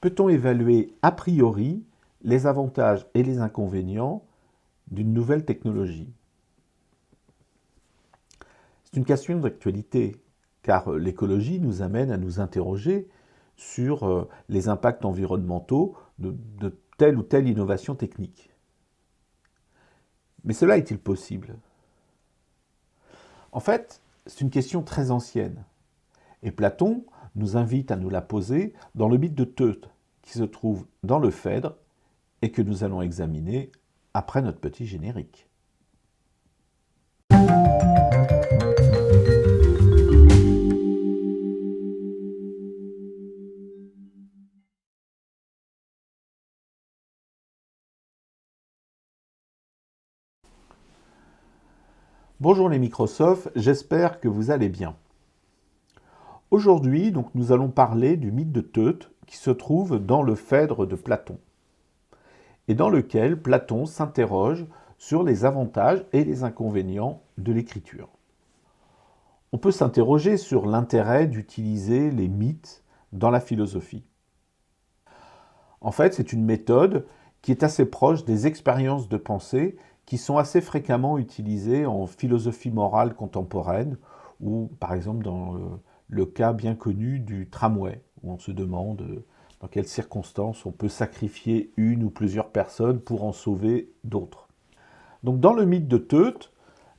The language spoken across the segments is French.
peut-on évaluer a priori les avantages et les inconvénients d'une nouvelle technologie? C'est une question d'actualité, car l'écologie nous amène à nous interroger sur les impacts environnementaux de telle ou telle innovation technique. Mais cela est-il possible? En fait, c'est une question très ancienne. Et Platon nous invite à nous la poser dans le mythe de Teute, qui se trouve dans le Phèdre et que nous allons examiner après notre petit générique. Bonjour les Microsoft, j'espère que vous allez bien. Aujourd'hui, donc, nous allons parler du mythe de Teute qui se trouve dans le Phèdre de Platon et dans lequel Platon s'interroge sur les avantages et les inconvénients de l'écriture. On peut s'interroger sur l'intérêt d'utiliser les mythes dans la philosophie. En fait, c'est une méthode qui est assez proche des expériences de pensée qui sont assez fréquemment utilisées en philosophie morale contemporaine ou par exemple dans le cas bien connu du tramway, où on se demande dans quelles circonstances on peut sacrifier une ou plusieurs personnes pour en sauver d'autres. Donc dans le mythe de Teute,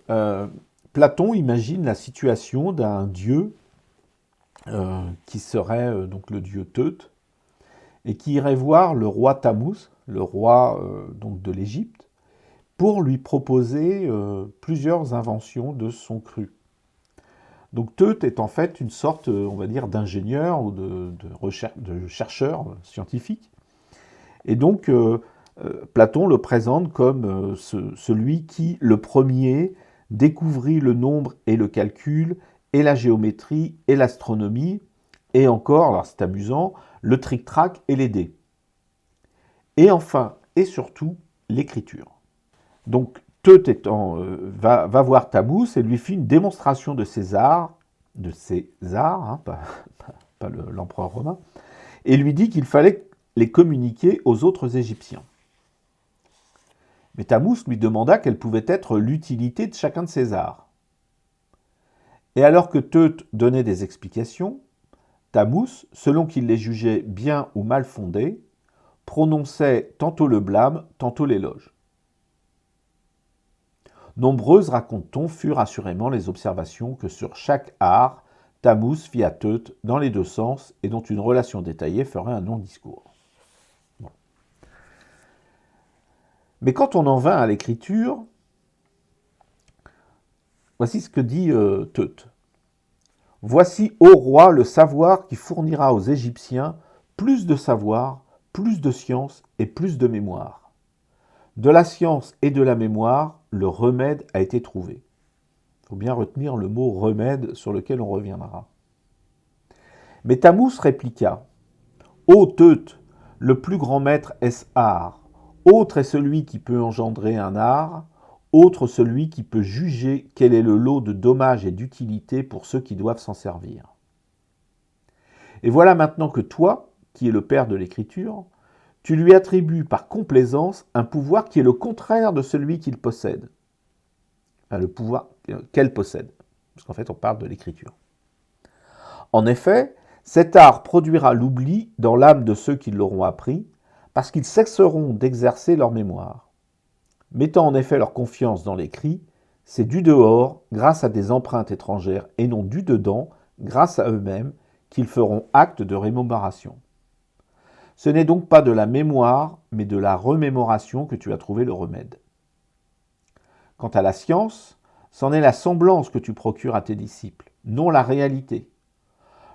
Platon imagine la situation d'un dieu qui serait donc le dieu Teute et qui irait voir le roi Tammuz, le roi donc de l'Égypte, pour lui proposer plusieurs inventions de son cru. Donc Teute est en fait une sorte, on va dire, d'ingénieur ou de chercheur scientifique. Et donc Platon le présente comme celui qui, le premier, découvrit le nombre et le calcul, et la géométrie et l'astronomie, et encore, alors c'est amusant, le tric-trac et les dés. Et enfin, et surtout, l'écriture. Donc Teute va voir Tammuz et lui fait une démonstration de ses arts, hein, pas l'empereur romain, et lui dit qu'il fallait les communiquer aux autres Égyptiens. Mais Tammuz lui demanda quelle pouvait être l'utilité de chacun de ces arts. Et alors que Teute donnait des explications, Tammuz, selon qu'il les jugeait bien ou mal fondées, prononçait tantôt le blâme, tantôt l'éloge. Nombreuses, raconte-t-on, furent assurément les observations que sur chaque art, Tammuz fit à Teute dans les deux sens et dont une relation détaillée ferait un long discours. Bon. Mais quand on en vint à l'écriture, voici ce que dit Teute. « Voici, ô roi, le savoir qui fournira aux Égyptiens plus de savoir, plus de science et plus de mémoire. De la science et de la mémoire, le remède a été trouvé. » Il faut bien retenir le mot « remède » sur lequel on reviendra. Mais Tammuz répliqua « Ô Teute, le plus grand maître est-ce art. Autre est celui qui peut engendrer un art, autre celui qui peut juger quel est le lot de dommages et d'utilité pour ceux qui doivent s'en servir. Et voilà maintenant que toi, qui es le père de l'écriture, tu lui attribues par complaisance un pouvoir qui est le contraire de celui qu'il possède. Enfin, le pouvoir qu'elle possède, parce qu'en fait on parle de l'écriture. En effet, cet art produira l'oubli dans l'âme de ceux qui l'auront appris, parce qu'ils cesseront d'exercer leur mémoire. Mettant en effet leur confiance dans l'écrit, c'est du dehors, grâce à des empreintes étrangères, et non du dedans, grâce à eux-mêmes, qu'ils feront acte de remémoration. Ce n'est donc pas de la mémoire, mais de la remémoration que tu as trouvé le remède. Quant à la science, c'en est la semblance que tu procures à tes disciples, non la réalité.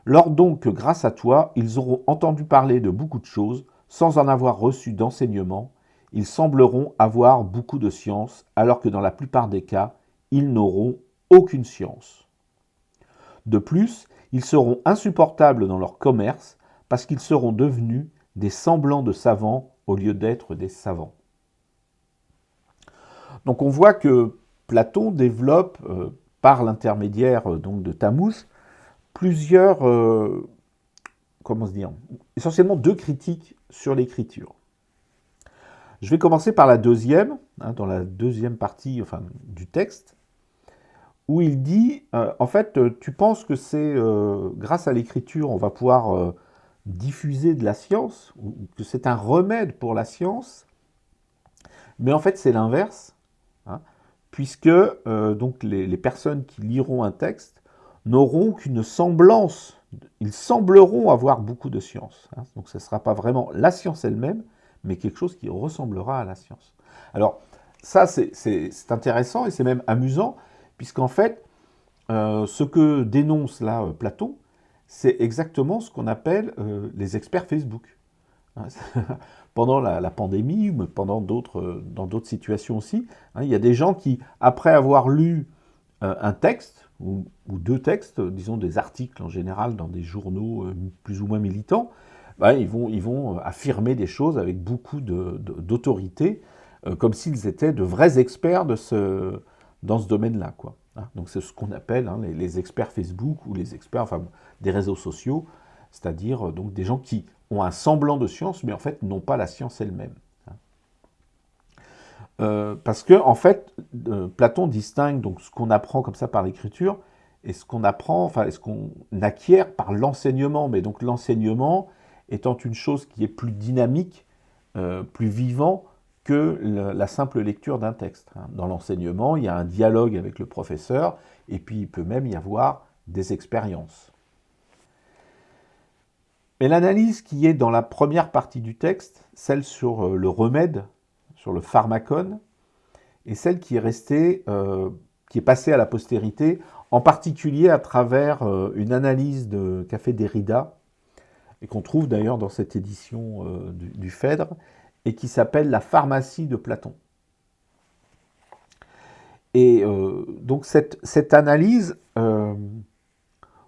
Lors donc que grâce à toi, ils auront entendu parler de beaucoup de choses, sans en avoir reçu d'enseignement, ils sembleront avoir beaucoup de science, alors que dans la plupart des cas, ils n'auront aucune science. De plus, ils seront insupportables dans leur commerce, parce qu'ils seront devenus des semblants de savants au lieu d'être des savants. Donc on voit que Platon développe, par l'intermédiaire donc de Tammuz, plusieurs comment se dire, essentiellement deux critiques sur l'écriture. Je vais commencer par la deuxième, dans la deuxième partie du texte, où il dit, en fait, tu penses que c'est grâce à l'écriture, on va pouvoir diffuser de la science, ou que c'est un remède pour la science, mais en fait c'est l'inverse, hein, puisque donc les personnes qui liront un texte n'auront qu'une semblance, ils sembleront avoir beaucoup de science, hein, donc ce ne sera pas vraiment la science elle-même, mais quelque chose qui ressemblera à la science. Alors ça c'est intéressant et c'est même amusant, puisqu'en fait ce que dénonce là Platon, c'est exactement ce qu'on appelle les experts Facebook. Pendant la pandémie, mais dans d'autres situations aussi, hein, il y a des gens qui, après avoir lu un texte, ou deux textes, disons des articles en général dans des journaux plus ou moins militants, bah, ils vont affirmer des choses avec beaucoup d'autorité, comme s'ils étaient de vrais experts dans ce domaine-là, quoi. Hein, donc c'est ce qu'on appelle les experts Facebook ou les experts des réseaux sociaux, c'est-à-dire donc des gens qui ont un semblant de science, mais en fait n'ont pas la science elle-même. Parce que en fait, Platon distingue donc ce qu'on apprend comme ça par l'écriture et ce qu'on apprend, et ce qu'on acquiert par l'enseignement. Mais donc l'enseignement étant une chose qui est plus dynamique, plus vivant que la simple lecture d'un texte. Dans l'enseignement, il y a un dialogue avec le professeur, et puis il peut même y avoir des expériences. Mais l'analyse qui est dans la première partie du texte, celle sur le remède, sur le pharmacone, et celle qui est restée, qui est passée à la postérité, en particulier à travers une analyse qu'a fait Derrida, et qu'on trouve d'ailleurs dans cette édition du Phèdre, et qui s'appelle La pharmacie de Platon. Et donc cette analyse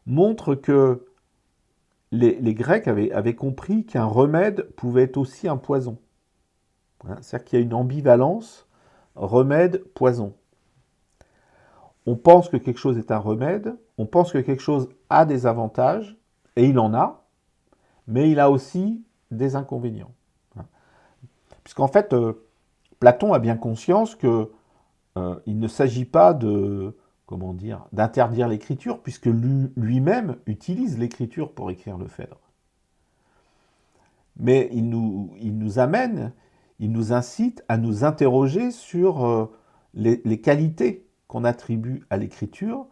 montre que les Grecs avaient compris qu'un remède pouvait être aussi un poison. Hein, c'est-à-dire qu'il y a une ambivalence remède-poison. On pense que quelque chose est un remède, on pense que quelque chose a des avantages, et il en a, mais il a aussi des inconvénients. Puisqu'en fait, Platon a bien conscience que il ne s'agit pas d'interdire l'écriture, puisque lui-même utilise l'écriture pour écrire le Phèdre. Mais il nous amène, il nous incite à nous interroger sur les qualités qu'on attribue à l'écriture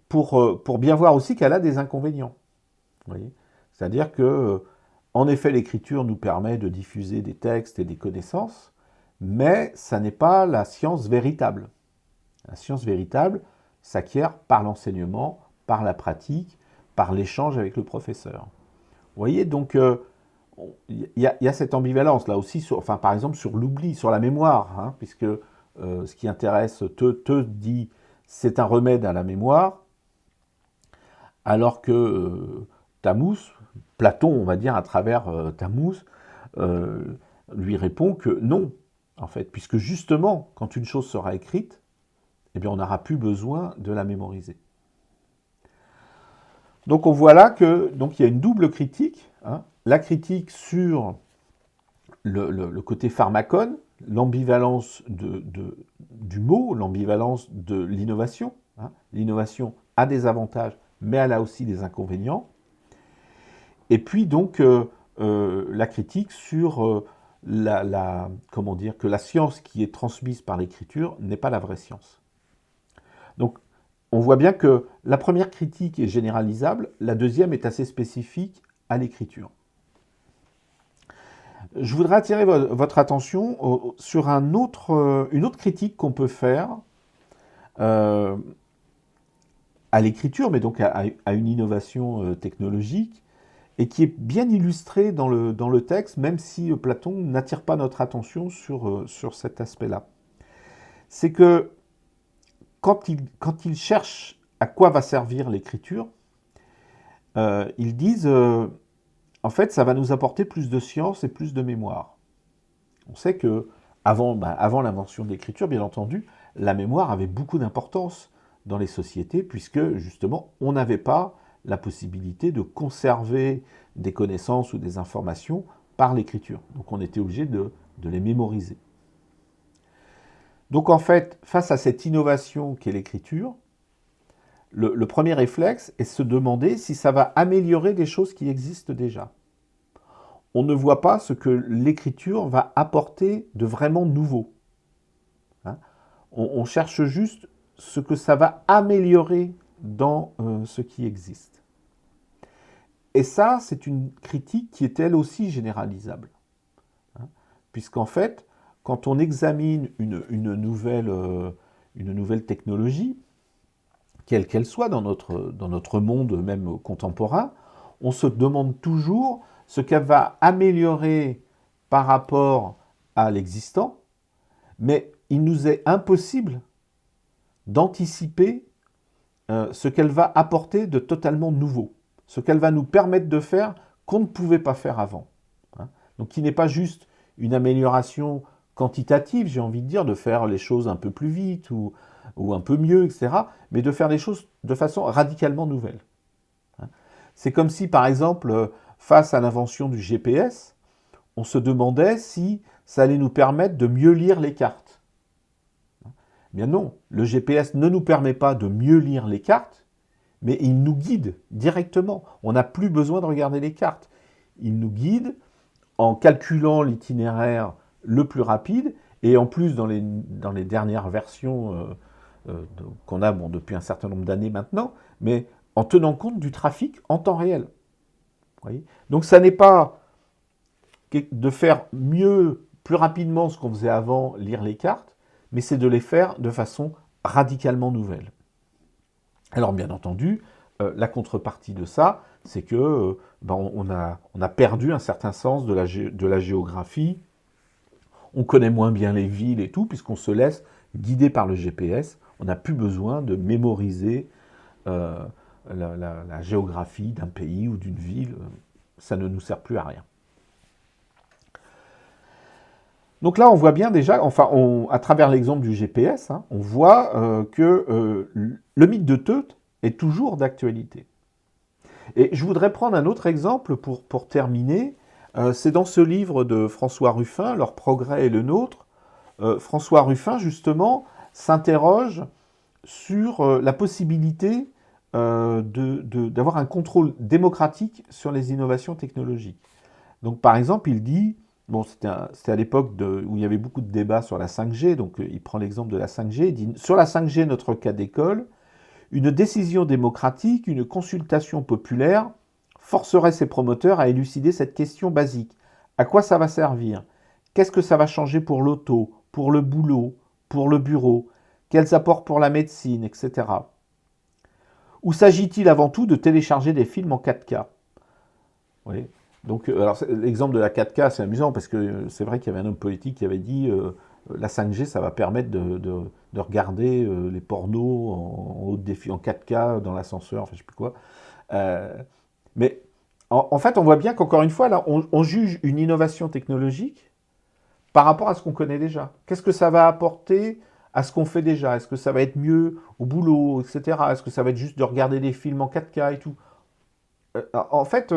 pour bien voir aussi qu'elle a des inconvénients. Vous voyez ? C'est-à-dire que, en effet, l'écriture nous permet de diffuser des textes et des connaissances, mais ça n'est pas la science véritable. La science véritable s'acquiert par l'enseignement, par la pratique, par l'échange avec le professeur. Vous voyez, donc, il y a cette ambivalence là aussi, par exemple sur l'oubli, sur la mémoire, hein, puisque ce qui intéresse te dit c'est un remède à la mémoire, alors que Thammuz, Platon, on va dire à travers Thammuz, lui répond que non, en fait, puisque justement, quand une chose sera écrite, eh bien, on n'aura plus besoin de la mémoriser. Donc on voit là que donc il y a une double critique, hein, la critique sur le côté pharmacone, l'ambivalence du mot, l'ambivalence de l'innovation. Hein. L'innovation a des avantages, mais elle a aussi des inconvénients. Et puis donc la critique sur que la science qui est transmise par l'écriture n'est pas la vraie science. Donc on voit bien que la première critique est généralisable, la deuxième est assez spécifique à l'écriture. Je voudrais attirer votre attention sur une autre critique qu'on peut faire à l'écriture, mais donc à une innovation technologique, et qui est bien illustrée dans le texte, même si Platon n'attire pas notre attention sur cet aspect-là. C'est que quand ils cherchent à quoi va servir l'écriture, ils disent en fait, ça va nous apporter plus de science et plus de mémoire. On sait que avant l'invention de l'écriture, bien entendu, la mémoire avait beaucoup d'importance dans les sociétés, puisque justement, on n'avait pas la possibilité de conserver des connaissances ou des informations par l'écriture. Donc on était obligé de les mémoriser. Donc en fait, face à cette innovation qu'est l'écriture, le premier réflexe est de se demander si ça va améliorer des choses qui existent déjà. On ne voit pas ce que l'écriture va apporter de vraiment nouveau. Hein, on cherche juste ce que ça va améliorer dans ce qui existe. Et ça, c'est une critique qui est elle aussi généralisable. Hein, puisqu'en fait, quand on examine une nouvelle technologie, quelle qu'elle soit dans notre monde même contemporain, on se demande toujours ce qu'elle va améliorer par rapport à l'existant, mais il nous est impossible d'anticiper ce qu'elle va apporter de totalement nouveau, ce qu'elle va nous permettre de faire qu'on ne pouvait pas faire avant. Hein. Donc qui n'est pas juste une amélioration quantitative, j'ai envie de dire, de faire les choses un peu plus vite ou un peu mieux, etc., mais de faire les choses de façon radicalement nouvelle. Hein. C'est comme si, par exemple, face à l'invention du GPS, on se demandait si ça allait nous permettre de mieux lire les cartes. Eh bien non, le GPS ne nous permet pas de mieux lire les cartes, mais il nous guide directement. On n'a plus besoin de regarder les cartes. Il nous guide en calculant l'itinéraire le plus rapide, et en plus, dans les dernières versions qu'on a depuis un certain nombre d'années maintenant, mais en tenant compte du trafic en temps réel. Vous voyez ? Donc ça n'est pas de faire mieux, plus rapidement ce qu'on faisait avant, lire les cartes, mais c'est de les faire de façon radicalement nouvelle. Alors bien entendu, la contrepartie de ça, c'est que on a perdu un certain sens de la géographie. On connaît moins bien les villes et tout, puisqu'on se laisse guider par le GPS. On n'a plus besoin de mémoriser la géographie d'un pays ou d'une ville. Ça ne nous sert plus à rien. Donc là, on voit bien déjà, à travers l'exemple du GPS, hein, on voit que le mythe de Teut est toujours d'actualité. Et je voudrais prendre un autre exemple pour terminer. C'est dans ce livre de François Ruffin, Leur progrès et le nôtre. François Ruffin, justement, s'interroge sur la possibilité d'avoir un contrôle démocratique sur les innovations technologiques. Donc, par exemple, il dit, c'était à l'époque où il y avait beaucoup de débats sur la 5G, donc il prend l'exemple de la 5G, il dit, sur la 5G, notre cas d'école, une décision démocratique, une consultation populaire forcerait ses promoteurs à élucider cette question basique. À quoi ça va servir? Qu'est-ce que ça va changer pour l'auto, pour le boulot, pour le bureau? Quels apports pour la médecine, etc. Ou s'agit-il avant tout de télécharger des films en 4K? Oui. Donc, alors, l'exemple de la 4K, c'est amusant parce que c'est vrai qu'il y avait un homme politique qui avait dit la 5G, ça va permettre de regarder les pornos en haute défi, en 4K dans l'ascenseur, enfin, je ne sais plus quoi. Mais en fait, on voit bien qu'encore une fois, là, on juge une innovation technologique par rapport à ce qu'on connaît déjà. Qu'est-ce que ça va apporter à ce qu'on fait déjà? Est-ce que ça va être mieux au boulot, etc. Est-ce que ça va être juste de regarder des films en 4K et tout? En fait,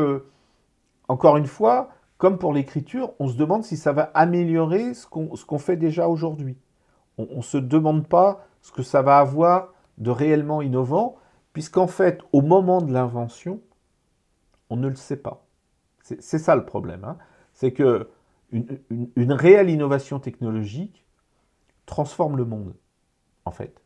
encore une fois, comme pour l'écriture, on se demande si ça va améliorer ce qu'on fait déjà aujourd'hui. On ne se demande pas ce que ça va avoir de réellement innovant, puisqu'en fait, au moment de l'invention, on ne le sait pas. C'est ça le problème. Hein. C'est que une réelle innovation technologique transforme le monde, en fait.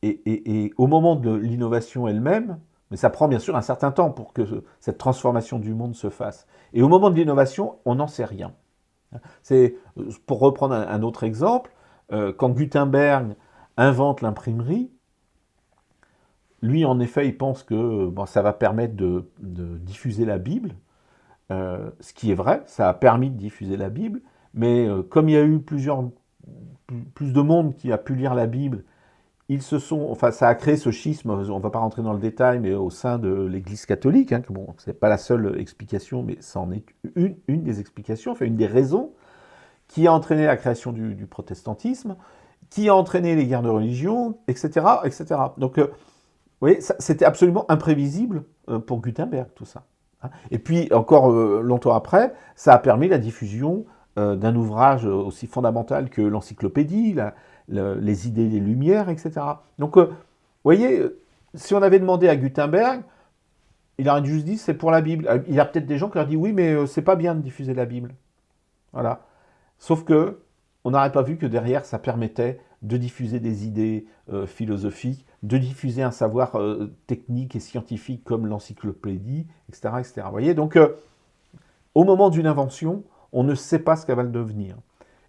Et au moment de l'innovation elle-même, mais ça prend bien sûr un certain temps pour que cette transformation du monde se fasse. Et au moment de l'innovation, on n'en sait rien. C'est, pour reprendre un autre exemple, quand Gutenberg invente l'imprimerie, lui, en effet, il pense que ça va permettre de diffuser la Bible, ce qui est vrai, ça a permis de diffuser la Bible, mais comme il y a eu plus de monde qui a pu lire la Bible, ça a créé ce schisme, on ne va pas rentrer dans le détail, mais au sein de l'Église catholique, hein, ce n'est pas la seule explication, mais ça en est une des explications, enfin une des raisons qui a entraîné la création du protestantisme, qui a entraîné les guerres de religion, etc. etc. Donc, voyez, c'était absolument imprévisible pour Gutenberg, tout ça. Hein. Et puis, encore longtemps après, ça a permis la diffusion d'un ouvrage aussi fondamental que l'encyclopédie, les idées des Lumières, etc. Donc, vous voyez, si on avait demandé à Gutenberg, il aurait juste dit c'est pour la Bible. Il y a peut-être des gens qui auraient dit oui, mais c'est pas bien de diffuser la Bible. Voilà. Sauf que on n'aurait pas vu que derrière, ça permettait de diffuser des idées philosophiques, de diffuser un savoir technique et scientifique comme l'encyclopédie, etc., etc. Vous voyez, donc au moment d'une invention, on ne sait pas ce qu'elle va le devenir.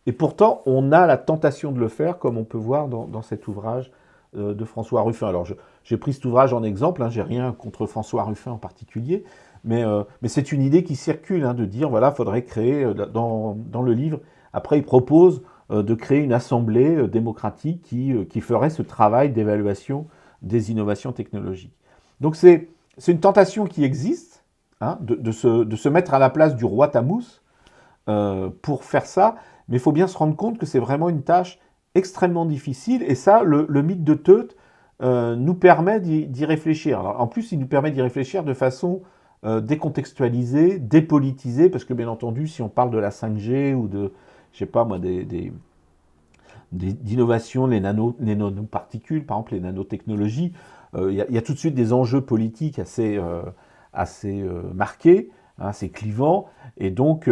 Et pourtant, on a la tentation de le faire, comme on peut voir dans cet ouvrage de François Ruffin. Alors, j'ai pris cet ouvrage en exemple, hein, j'ai rien contre François Ruffin en particulier, mais c'est une idée qui circule, hein, de dire, voilà, il faudrait créer, dans le livre, après il propose de créer une assemblée démocratique qui ferait ce travail d'évaluation des innovations technologiques. Donc c'est une tentation qui existe, hein, de se mettre à la place du roi Tammuz pour faire ça, mais il faut bien se rendre compte que c'est vraiment une tâche extrêmement difficile, et ça, le mythe de Teut nous permet d'y réfléchir. Alors, en plus, il nous permet d'y réfléchir de façon décontextualisée, dépolitisée, parce que bien entendu, si on parle de la 5G ou de, je sais pas moi, d'innovations, les nanoparticules, par exemple les nanotechnologies, il y a tout de suite des enjeux politiques assez marqués, hein, assez clivants, et donc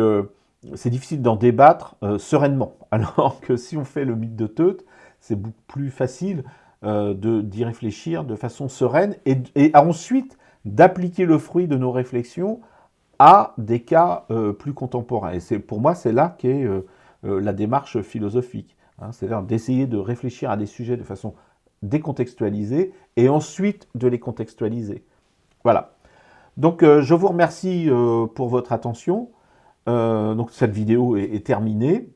c'est difficile d'en débattre sereinement. Alors que si on fait le mythe de Teut, c'est beaucoup plus facile d'y réfléchir de façon sereine et ensuite d'appliquer le fruit de nos réflexions à des cas plus contemporains. Et pour moi, c'est là qu'est la démarche philosophique. Hein, c'est-à-dire d'essayer de réfléchir à des sujets de façon décontextualisée et ensuite de les contextualiser. Voilà. Donc je vous remercie pour votre attention. Donc cette vidéo est terminée.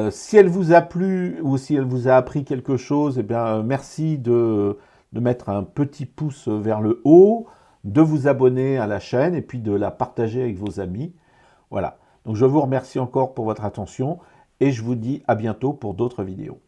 Si elle vous a plu ou si elle vous a appris quelque chose, eh bien, merci de mettre un petit pouce vers le haut, de vous abonner à la chaîne et puis de la partager avec vos amis. Voilà. Donc je vous remercie encore pour votre attention et je vous dis à bientôt pour d'autres vidéos.